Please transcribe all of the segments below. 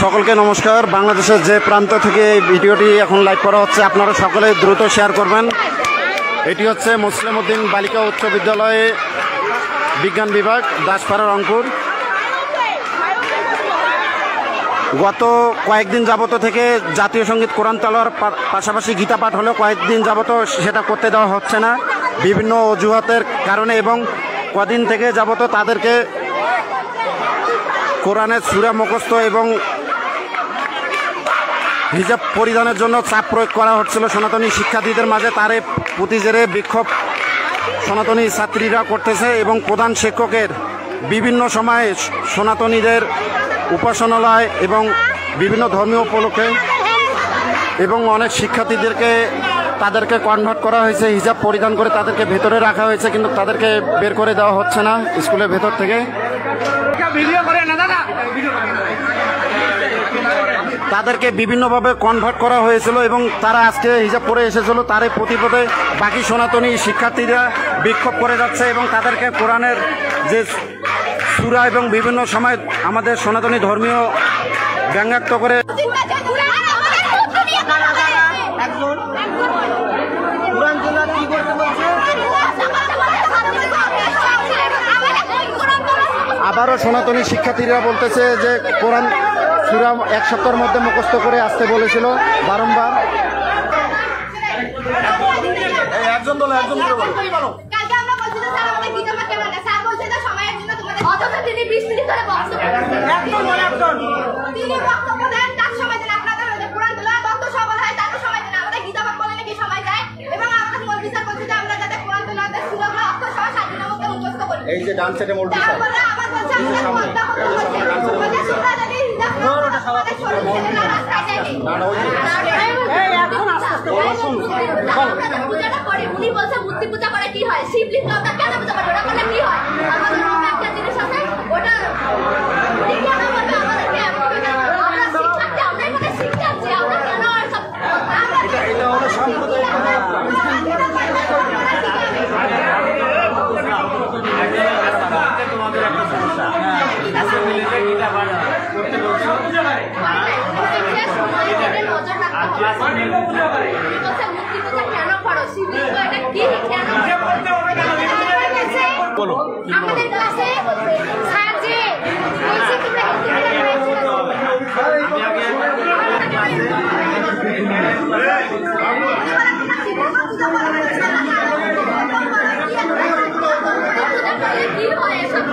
সকলকে নমস্কার। বাংলাদেশের যে প্রান্ত থেকে এই ভিডিওটি এখন লাইভ করা হচ্ছে আপনারা সকলে দ্রুত শেয়ার করবেন। এটি হচ্ছে মুসলিম উদ্দিন বালিকা উচ্চ বিদ্যালয়ে বিজ্ঞান বিভাগ, দাসপাড়া, রংপুর। গত কয়েকদিন যাবত থেকে জাতীয় সঙ্গীত, কোরআন তেলাওয়ার পাশাপাশি গীতা পাঠ হলেও কয়েকদিন যাবত সেটা করতে দেওয়া হচ্ছে না বিভিন্ন অজুহাতের কারণে, এবং কদিন থেকে যাবত তাদেরকে কোরআনের সূরা মুখস্থ এবং হিজাব পরিধানের জন্য চাপ প্রয়োগ করা হচ্ছিল সনাতনী শিক্ষার্থীদের মাঝে। তারে প্রতিজেরে বিক্ষোভ সনাতনী ছাত্রীরা করতেছে এবং প্রধান শিক্ষকের বিভিন্ন সময়ে সনাতনীদের উপাসনালয় এবং বিভিন্ন ধর্মীয় উপলক্ষে এবং অনেক শিক্ষার্থীদেরকে তাদেরকে কনভার্ট করা হয়েছে, হিজাব পরিধান করে তাদেরকে ভেতরে রাখা হয়েছে, কিন্তু তাদেরকে বের করে দেওয়া হচ্ছে না স্কুলের ভেতর থেকে। তাদেরকে বিভিন্নভাবে কনভার্ট করা হয়েছিল এবং তারা আজকে হিজাব পরে এসেছিল। তারই প্রতিপদে বাকি সনাতনী শিক্ষার্থীরা বিক্ষোভ করে যাচ্ছে এবং তাদেরকে কোরআনের যে সূরা এবং বিভিন্ন সময় আমাদের সনাতনী ধর্মীয় ব্যঙ্গাক্ত করে আবারও সনাতনী শিক্ষার্থীরা বলতেছে যে কোরআন সূরা এক সপ্তাহের মধ্যে মুখস্থ করে আসতে বলেছিল বারংবার। এই যে ডান সাইডে মৌলভী স্যার উনি বলছে মূর্তি পূজা করে কি হয়, শিবলিঙ্গ আমরা কেন পূজা করি, ওটা করলে কি হয়? আমাদের রুমে একটা জিনিস আছে, ওটা দেখে আমরা বলবো আমাদেরকে আমরা শিক্ষার্থী, আমরা এখানে শিখতে আসছি, আমরা কেন সব এটা হলো সাম্প্রদায়িক তোমাদের একটা সমস্যা আছে মিলিতে গীতা পাঠ করতে বলছো আমাদের ক্লাসে স্যার যে বলছে কি হয় এসব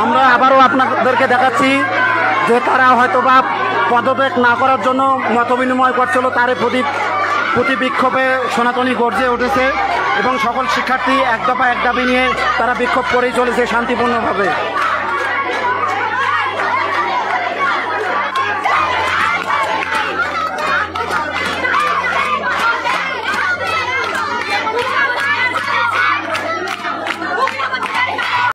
আমাদের আবারও আপনাদেরকে দেখাচ্ছি যে তারা হয়তো বা পদত্যাগ না করার জন্য মত বিনিময় করছিল, তার প্রতি বিক্ষোভে সনাতনী গর্জে উঠেছে এবং সকল শিক্ষার্থী এক দফা এক দাবি নিয়ে তারা বিক্ষোভ করেই চলেছে শান্তিপূর্ণভাবে।